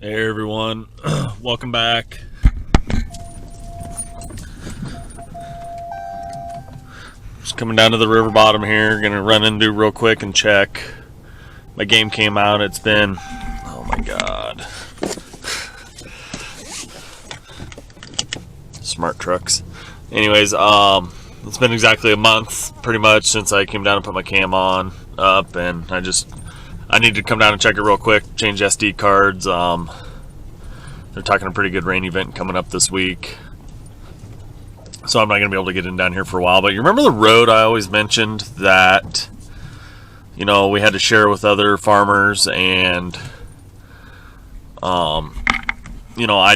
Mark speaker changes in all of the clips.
Speaker 1: Hey everyone, welcome back. Just coming down to the river bottom here, gonna run into real quick and check. My game came out, it's been, oh my god. Smart trucks. Anyways, it's been exactly a month pretty much since I came down and put my cam up, and I need to come down and check it real quick, change SD cards. They're talking a pretty good rain event coming up this week, so I'm not going to be able to get in down here for a while. But you remember the road I always mentioned that, we had to share with other farmers, and, I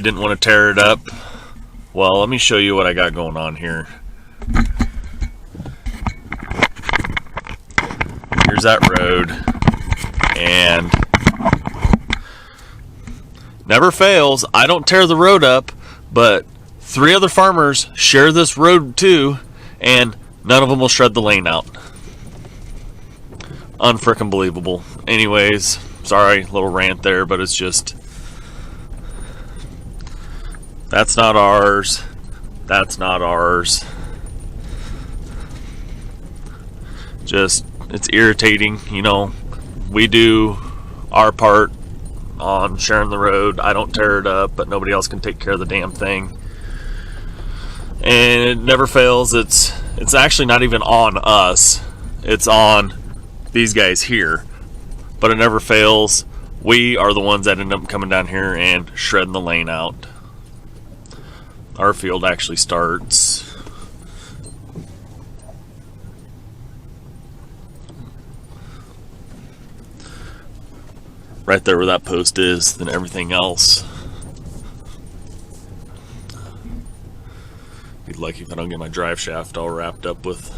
Speaker 1: didn't want to tear it up. Well, let me show you what I got going on here. Here's that road, and never fails, I don't tear the road up, but 3 other farmers share this road too, and none of them will shred the lane out. Unfrickin' believable. Anyways, sorry, little rant there, but it's just, that's not ours. That's not ours. Just, it's irritating, we do our part on sharing the road. I don't tear it up, but nobody else can take care of the damn thing. And it never fails, it's actually not even on us. It's on these guys here. But it never fails. We are the ones that end up coming down here and shredding the lane out. Our field actually starts right there where that post is, then everything else. Be lucky if I don't get my drive shaft all wrapped up with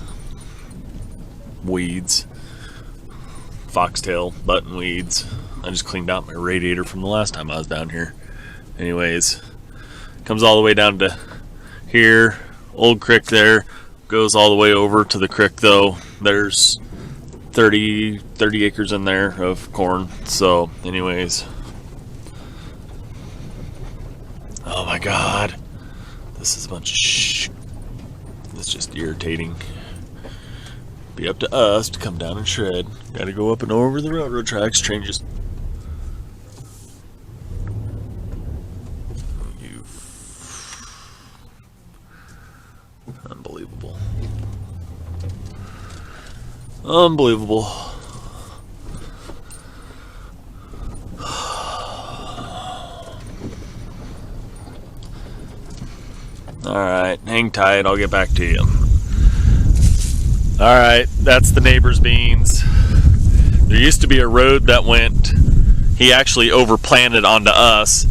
Speaker 1: weeds, foxtail, button weeds. I just cleaned out my radiator from the last time I was down here. Anyways, comes all the way down to here, old creek there, goes all the way over to the creek though. There's 30 acres in there of corn. So anyways, oh my god, this is a bunch of it's just irritating. Be up to us to come down and shred. Gotta go up and over the railroad tracks. Train just, unbelievable. Unbelievable. Alright, hang tight, I'll get back to you. Alright, that's the neighbor's beans. There used to be a road that went, he actually overplanted onto us.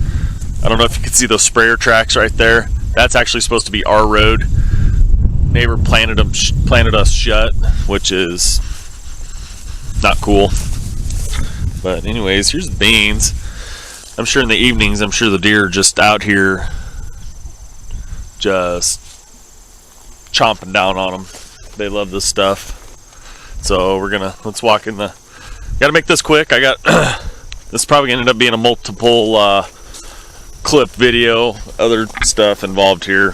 Speaker 1: I don't know if you can see those sprayer tracks right there. That's actually supposed to be our road. Neighbor planted us shut, which is not cool. But anyways, here's the beans. I'm sure in the evenings, the deer are just out here just chomping down on them. They love this stuff. So let's walk in gotta make this quick. I got this is probably gonna end up being a multiple clip video, other stuff involved here.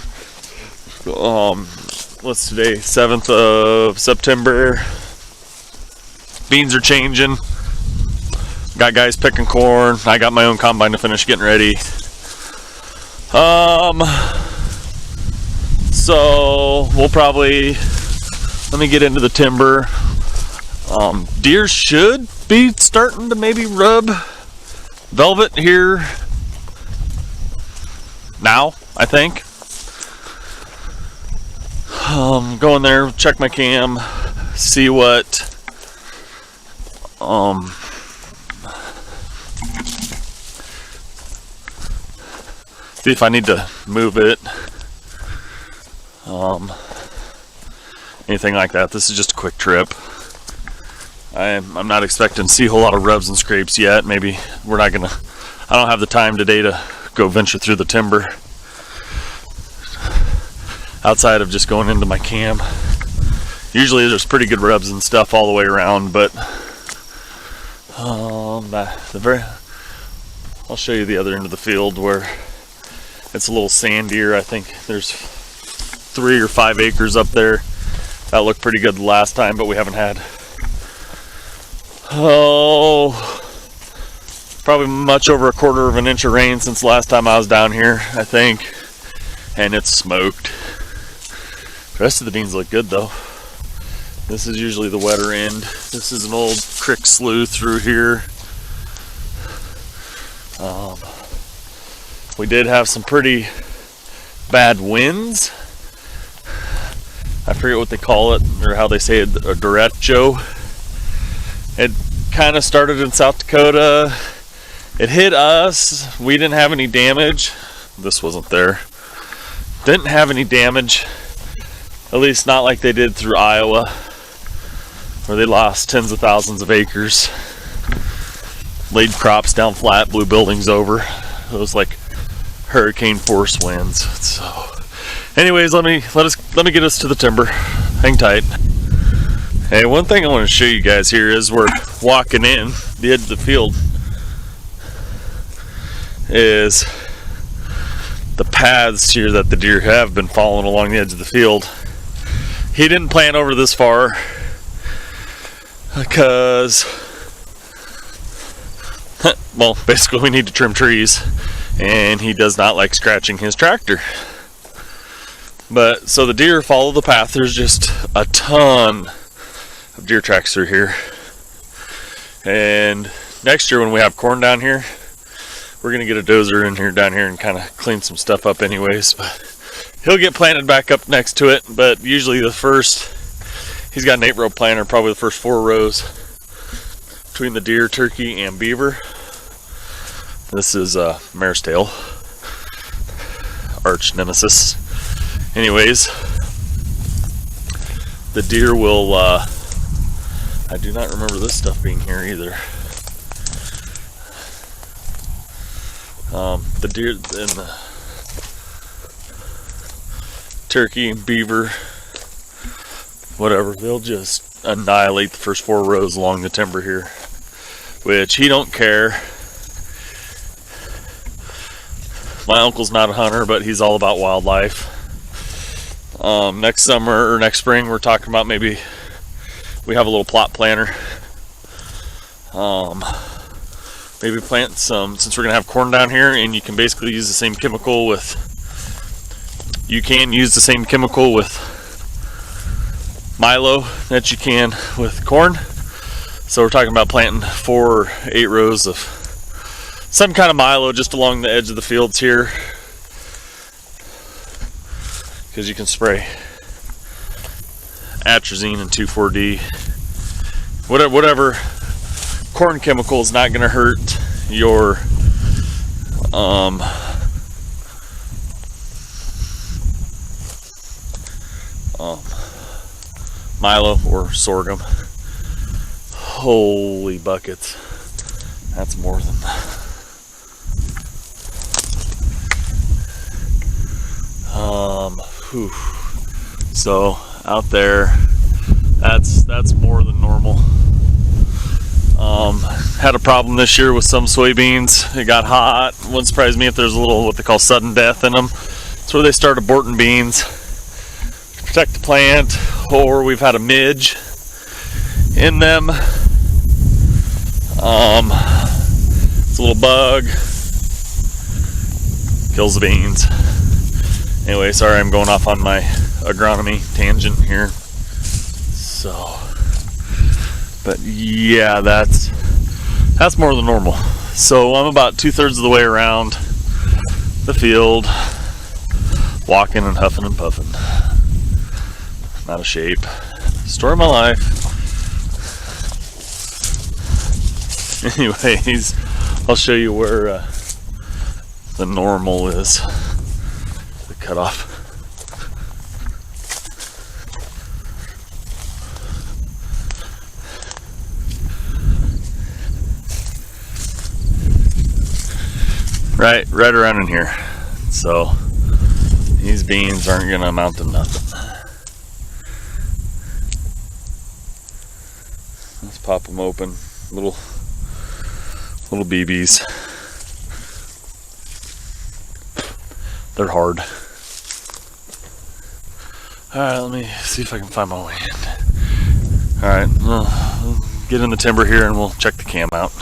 Speaker 1: What's today? 7th of September. Beans are changing. Got guys picking corn. I got my own combine to finish getting ready. So we'll probably, let me get into the timber. Deer should be starting to maybe rub velvet here now, I think. Go in there, check my cam, see what see if I need to move it, anything like that. This is just a quick trip. I'm not expecting to see a whole lot of rubs and scrapes yet. Maybe I don't have the time today to go venture through the timber outside of just going into my cam. Usually there's pretty good rubs and stuff all the way around, but I'll show you the other end of the field where it's a little sandier. I think there's 3 or 5 acres up there. That looked pretty good the last time, but we haven't had, probably much over 1/4 inch of rain since the last time I was down here, I think. And it's smoked. The rest of the beans look good though. This is usually the wetter end. This is an old creek slough through here. We did have some pretty bad winds. I forget what they call it or how they say it, a derecho. It kind of started in South Dakota. It hit us. We didn't have any damage. This wasn't there. Didn't have any damage. At least not like they did through Iowa, where they lost tens of thousands of acres. Laid crops down flat, blew buildings over. It was like hurricane force winds. So anyways, let me get us to the timber. Hang tight. Hey, one thing I want to show you guys here is we're walking in the edge of the field is the paths here that the deer have been following along the edge of the field. He didn't plan over this far because, well, basically we need to trim trees, and he does not like scratching his tractor. But so the deer follow the path. There's just a ton of deer tracks through here. And next year when we have corn down here, we're gonna get a dozer in here down here and kind of clean some stuff up anyways. But he'll get planted back up next to it. But usually he's got an 8-row planter, probably the first 4 rows between the deer, turkey, and beaver. This is mare's tail, arch nemesis. Anyways, the deer will, I do not remember this stuff being here either. The deer and the turkey and beaver, whatever, they'll just annihilate the first 4 rows along the timber here, which he don't care. My uncle's not a hunter, but he's all about wildlife. Next summer or next spring, we're talking about maybe we have a little plot planter. Maybe plant some, since we're gonna have corn down here, and you can basically use the same chemical with, milo that you can with corn. So we're talking about planting 4 or 8 rows of some kind of milo just along the edge of the fields here, because you can spray atrazine and 2,4-D. Whatever corn chemical is not going to hurt your milo or sorghum. Holy buckets, that's more than whew. So out there, that's more than normal. Had a problem this year with some soybeans. It got hot. Wouldn't surprise me if there's a little what they call sudden death in them. That's where they start aborting beans to protect the plant, or we've had a midge in them. It's a little bug, kills the beans. Anyway, sorry I'm going off on my agronomy tangent here. So, but yeah, that's more than normal. So I'm about 2/3 of the way around the field, walking and huffing and puffing. I'm out of shape. Story of my life. Anyways, I'll show you where the normal is. The cutoff. Right around in here. So these beans aren't gonna amount to nothing. Let's pop them open. Little BBs. they're hard. Alright, let me see if I can find my way in. Alright, we'll get in the timber here and we'll check the cam out.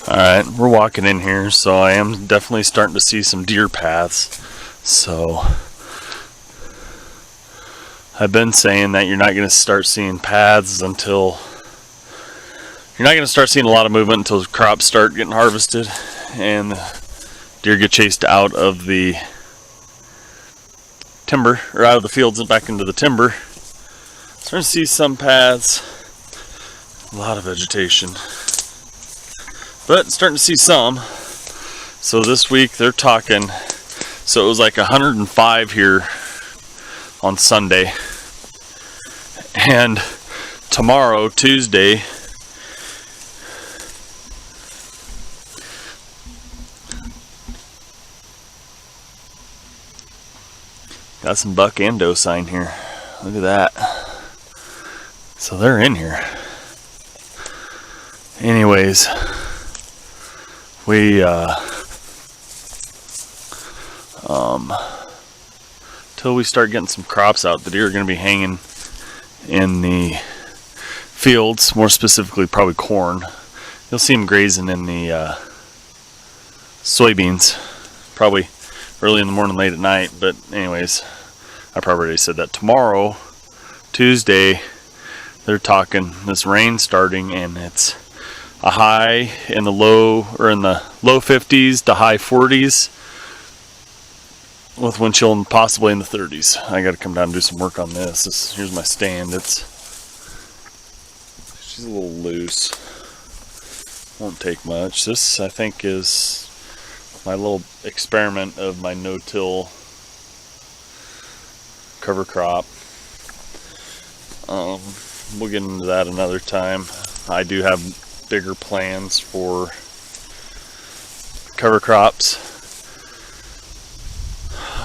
Speaker 1: Alright, we're walking in here, so I am definitely starting to see some deer paths. So I've been saying that you're not going to start seeing paths until you're not going to start seeing a lot of movement until the crops start getting harvested and the deer get chased out of the timber, or out of the fields and back into the timber. Starting to see some paths, a lot of vegetation, but starting to see some. So this week they're talking, so it was like 105 here on Sunday, and tomorrow, Tuesday, got some buck and doe sign here. Look at that. So they're in here. Anyways, we till we start getting some crops out, the deer are going to be hanging in the fields, more specifically probably corn. You'll see them grazing in the soybeans, probably early in the morning, late at night. But anyways, I probably already said that. Tomorrow, Tuesday, they're talking this rain starting, and it's a high in the low 50s to high 40s with wind chill possibly in the 30s. I got to come down and do some work on this. Here's my stand. She's a little loose. Won't take much. This, I think, is my little experiment of my no-till cover crop. We'll get into that another time. I do have bigger plans for cover crops.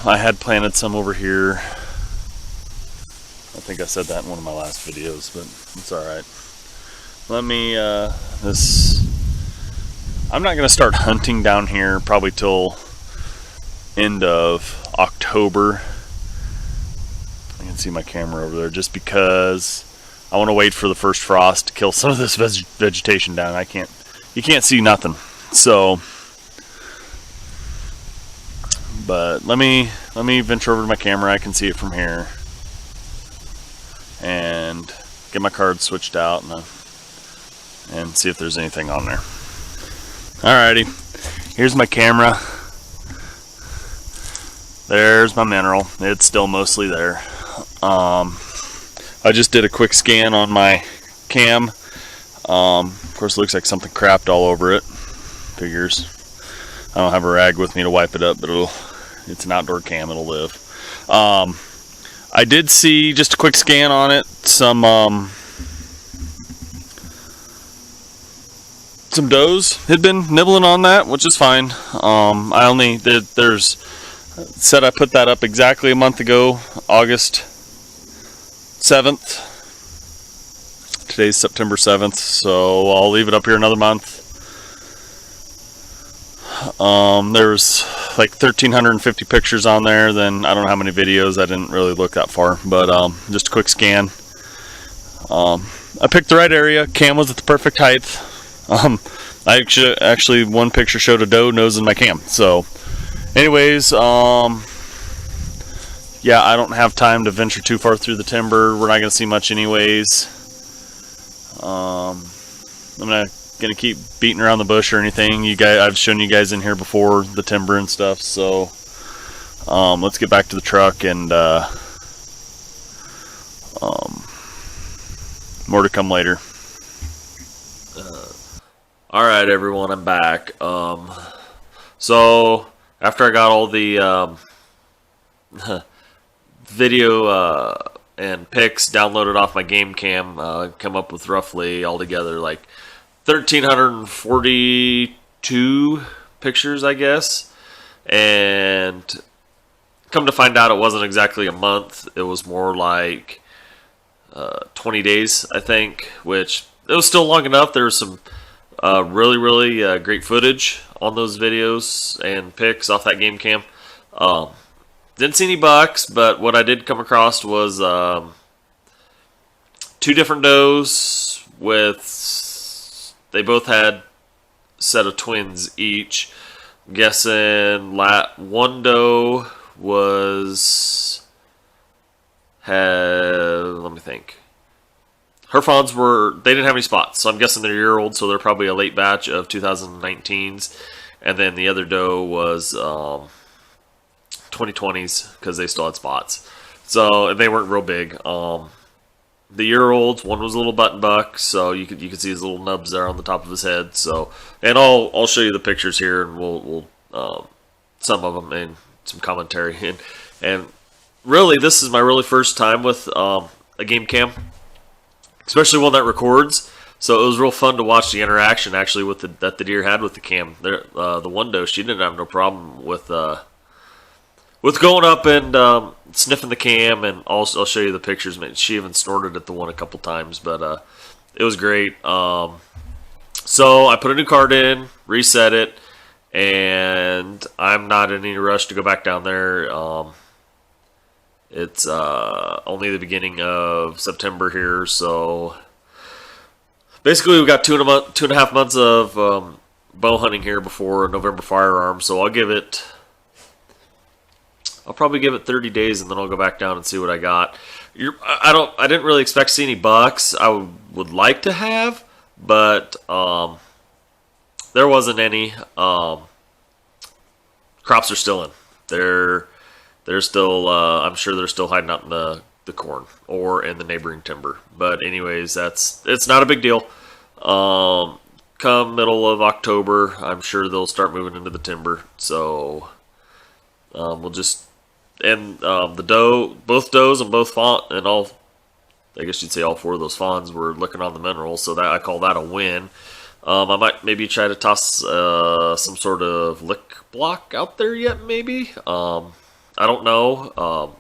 Speaker 1: I had planted some over here. I think I said that in one of my last videos, but it's alright. Let me, I'm not going to start hunting down here probably till end of October. I can see my camera over there, just because I want to wait for the first frost to kill some of this vegetation down. You can't see nothing. So, but let me venture over to my camera. I can see it from here, and get my cards switched out and see if there's anything on there. Alrighty, here's my camera. There's my mineral. It's still mostly there. I just did a quick scan on my cam. Of course, it looks like something crapped all over it. Figures. I don't have a rag with me to wipe it up, but it's an outdoor cam. It'll live. I did see, just a quick scan on it, some does had been nibbling on that, which is fine. Said I put that up exactly a month ago, August 7th. Today's September 7th, so I'll leave it up here another month. There's like 1,350 pictures on there. Then I don't know how many videos. I didn't really look that far, but just a quick scan. I picked the right area. Cam was at the perfect height. I actually one picture showed a doe nosing my cam. So, anyways, yeah, I don't have time to venture too far through the timber. We're not going to see much anyways. I'm not going to keep beating around the bush or anything. I've shown you guys in here before the timber and stuff. So, let's get back to the truck, and more to come later. Alright everyone, I'm back. So after I got all the video and pics downloaded off my game cam, come up with roughly altogether like 1,342 pictures, I guess. And come to find out, it wasn't exactly a month. It was more like 20 days, I think, which it was still long enough. There was some really great footage. on those videos and pics off that game cam. Didn't see any bucks, but what I did come across was 2 different does with, they both had a set of twins each. I'm guessing one doe let me think. Her fawns they didn't have any spots, so I'm guessing they're a year old, so they're probably a late batch of 2019s. And then the other doe was 2020s because they still had spots. So they weren't real big. The year-olds, one was a little button buck, so you could see his little nubs there on the top of his head. So, and I'll show you the pictures here, and we'll some of them and some commentary. And really, this is my really first time with a game cam, especially one that records. So it was real fun to watch the interaction actually that the deer had with the cam. The one doe, she didn't have no problem with going up and sniffing the cam, and I'll show you the pictures. She even snorted at the one a couple times, but it was great. So I put a new card in, reset it, and I'm not in any rush to go back down there. It's only the beginning of September here, so basically we've got 2.5 months of bow hunting here before November firearms. So I'll probably give it 30 days, and then I'll go back down and see what I got. I didn't really expect to see any bucks. I would like to have, but there wasn't any. Crops are still in. They're still. I'm sure they're still hiding out in the corn or in the neighboring timber. But anyways, it's not a big deal. Come middle of October, I'm sure they'll start moving into the timber. So we'll just. And both does and both fawn, and I guess you'd say all 4 of those fawns were looking on the mineral, so that I call that a win. I might maybe try to toss some sort of lick block out there yet, maybe. I don't know. I'll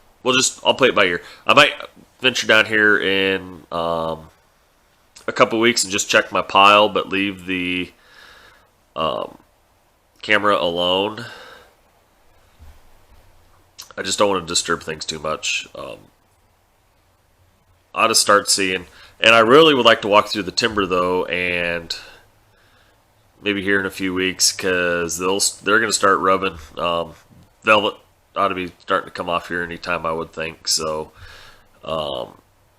Speaker 1: play it by ear. I might venture down here in a couple weeks and just check my pile, but leave the camera alone. I just don't want to disturb things too much. I ought to start seeing, and I really would like to walk through the timber though, and maybe here in a few weeks, because they're going to start rubbing. Velvet ought to be starting to come off here anytime, I would think. So, we're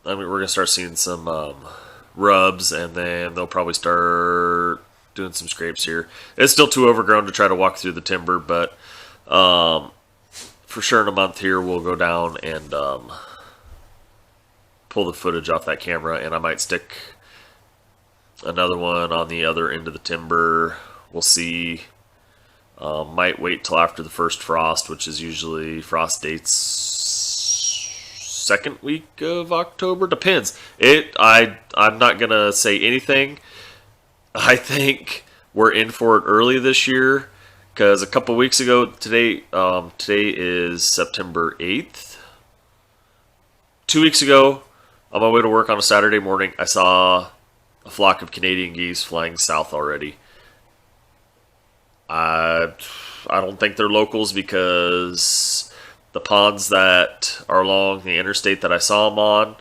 Speaker 1: going to start seeing some rubs, and then they'll probably start doing some scrapes here. It's still too overgrown to try to walk through the timber, but for sure in a month here we'll go down and pull the footage off that camera, and I might stick another one on the other end of the timber. We'll see. Might wait till after the first frost, which is usually frost dates second week of October. Depends. I'm not gonna say anything. I think we're in for it early this year. Because a couple weeks ago, today is September 8th. 2 weeks ago, on my way to work on a Saturday morning, I saw a flock of Canadian geese flying south already. I don't think they're locals, because the ponds that are along the interstate that I saw them on,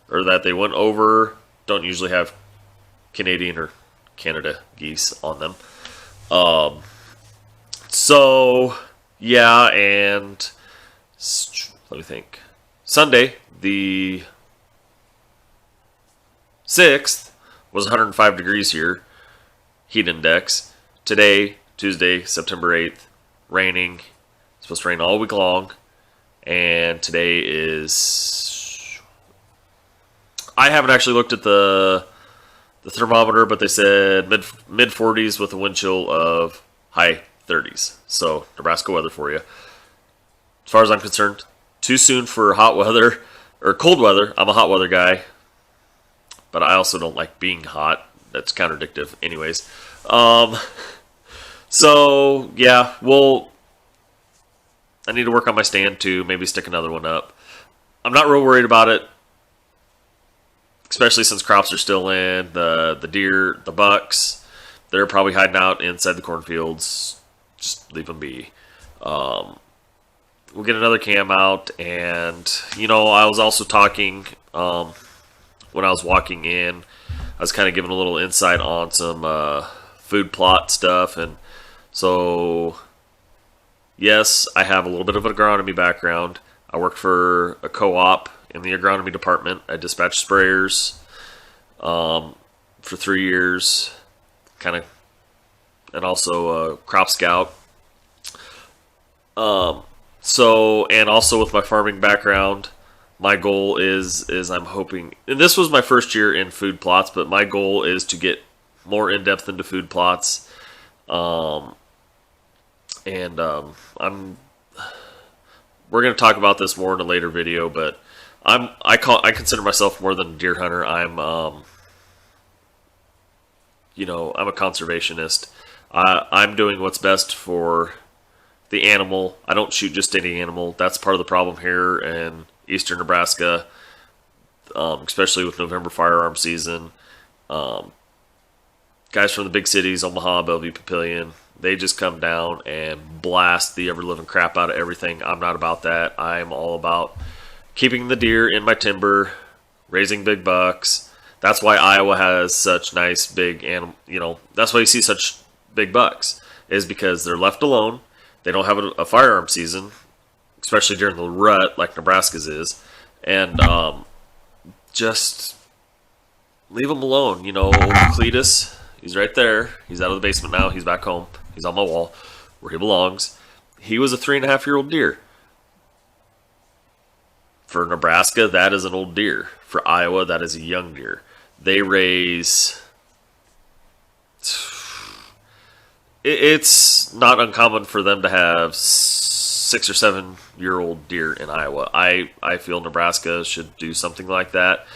Speaker 1: or that they went over, don't usually have Canadian or Canada geese on them. So, yeah, and let me think. Sunday, the 6th, was 105 degrees here, heat index. Today, Tuesday, September 8th, raining. It's supposed to rain all week long. And today is... I haven't actually looked at the thermometer, but they said mid 40s with a wind chill of high 30s. So, Nebraska weather for you. As far as I'm concerned, too soon for hot weather, or cold weather. I'm a hot weather guy, but I also don't like being hot. That's contradictive. Anyways. So, yeah, I need to work on my stand too, maybe stick another one up. I'm not real worried about it, especially since crops are still in. The deer, the bucks, they're probably hiding out inside the cornfields. Just leave them be. We'll get another cam out, and I was also talking when I was walking in. I was kind of giving a little insight on some food plot stuff, and so yes, I have a little bit of an agronomy background. I worked for a co-op in the agronomy department. I dispatched sprayers for 3 years, and also a crop scout. And also with my farming background, my goal is I'm hoping, and this was my first year in food plots, but my goal is to get more in depth into food plots. We're going to talk about this more in a later video, but I consider myself more than a deer hunter. I'm a conservationist. I'm doing what's best for the animal. I don't shoot just any animal. That's part of the problem here in eastern Nebraska, especially with November firearm season. Guys from the big cities, Omaha, Bellevue, Papillion, they just come down and blast the ever-living crap out of everything. I'm not about that. I'm all about keeping the deer in my timber, raising big bucks. That's why Iowa has such nice big animal. That's why you see such big bucks, is because they're left alone. They don't have a firearm season, especially during the rut like Nebraska's is, and just leave them alone. Old Cletus, he's right there. He's out of the basement now. He's back home. He's on my wall where he belongs. He was a 3.5-year-old deer. For Nebraska, that is an old deer. For Iowa, that is a young deer. They raise... It's not uncommon for them to have 6 or 7-year-old deer in Iowa. I feel Nebraska should do something like that.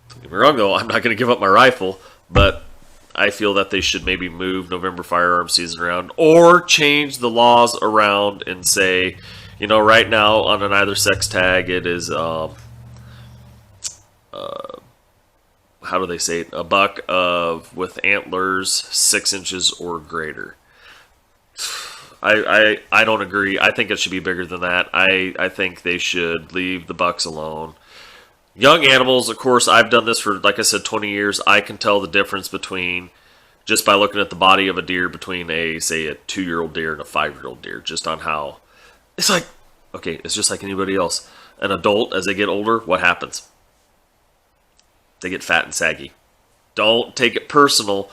Speaker 1: Don't get me wrong, though. I'm not going to give up my rifle, but I feel that they should maybe move November firearm season around or change the laws around and say, right now on an either sex tag, it is how do they say it? A buck with antlers 6 inches or greater. I don't agree. I think it should be bigger than that. I think they should leave the bucks alone. Young animals, of course, I've done this for, like I said, 20 years. I can tell the difference between, just by looking at the body of a deer, between a 2-year-old deer and a 5-year-old deer, just on how, it's like, okay, it's just like anybody else. An adult, as they get older, what happens? They get fat and saggy. Don't take it personal.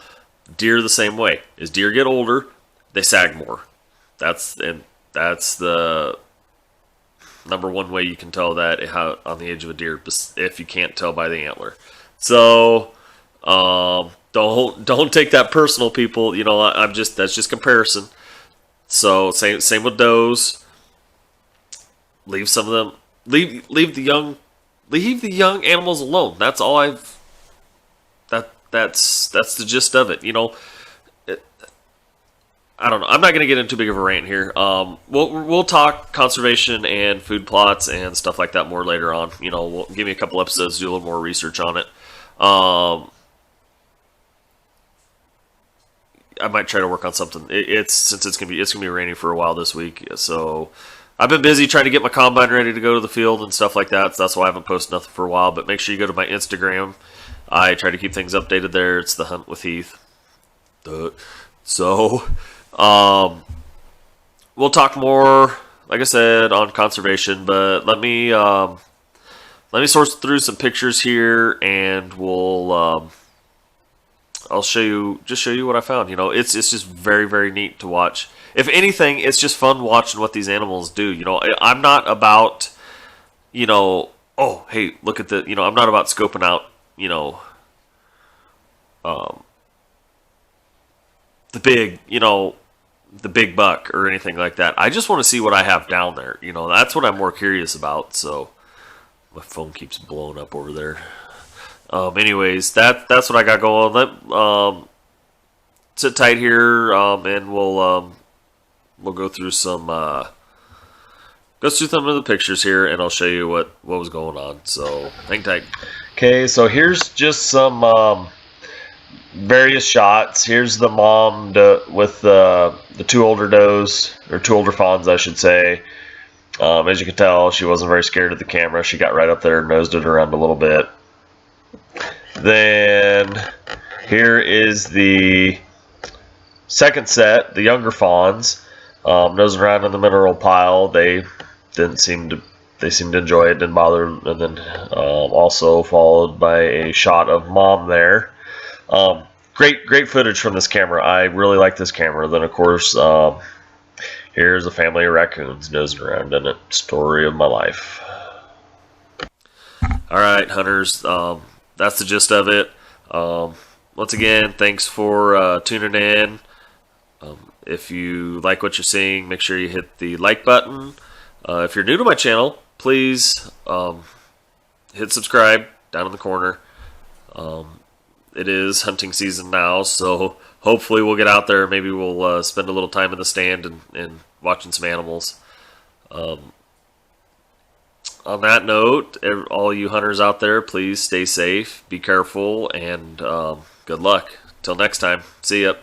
Speaker 1: Deer the same way. As deer get older, they sag more. That's the number one way you can tell that on the age of a deer, if you can't tell by the antler. So don't take that personal, people. That's just comparison. So same with does. Leave some of them. Leave the young animals alone. That's all that's the gist of it. I don't know. I'm not going to get into too big of a rant here. We'll talk conservation and food plots and stuff like that more later on. We'll give me a couple episodes to do a little more research on it. I might try to work on something. Since it's gonna be raining for a while this week, so I've been busy trying to get my combine ready to go to the field and stuff like that. So that's why I haven't posted nothing for a while. But make sure you go to my Instagram. I try to keep things updated there. It's The Hunt with Heath. So, we'll talk more, like I said, on conservation. But let me source through some pictures here, and I'll show you what I found. It's just very, very neat to watch. If anything, it's just fun watching what these animals do. I'm not about, oh, hey, look at the, I'm not about scoping out, the big buck or anything like that. I just want to see what I have down there. That's what I'm more curious about. So my phone keeps blowing up over there. Anyways, that's what I got going. Sit tight here, and we'll go through some of the pictures here, and I'll show you what was going on. So hang tight. Okay, so here's just some various shots. Here's the mom with the two older does, or two older fawns, I should say. As you can tell, she wasn't very scared of the camera. She got right up there, nosed it around a little bit. Then here is the second set, the younger fawns, nosing around in the mineral pile. They seemed to enjoy it, didn't bother. And then also followed by a shot of mom there. Great footage from this camera. I really like this camera. Then of course, here's a family of raccoons nosing around in it. Story of my life. All right, hunters. That's the gist of it. Once again, thanks for tuning in. If you like what you're seeing, make sure you hit the like button. If you're new to my channel, please hit subscribe down in the corner. It is hunting season now, so hopefully we'll get out there. Maybe we'll spend a little time in the stand and watching some animals. On that note, all you hunters out there, please stay safe, be careful, and good luck. Till next time, see ya.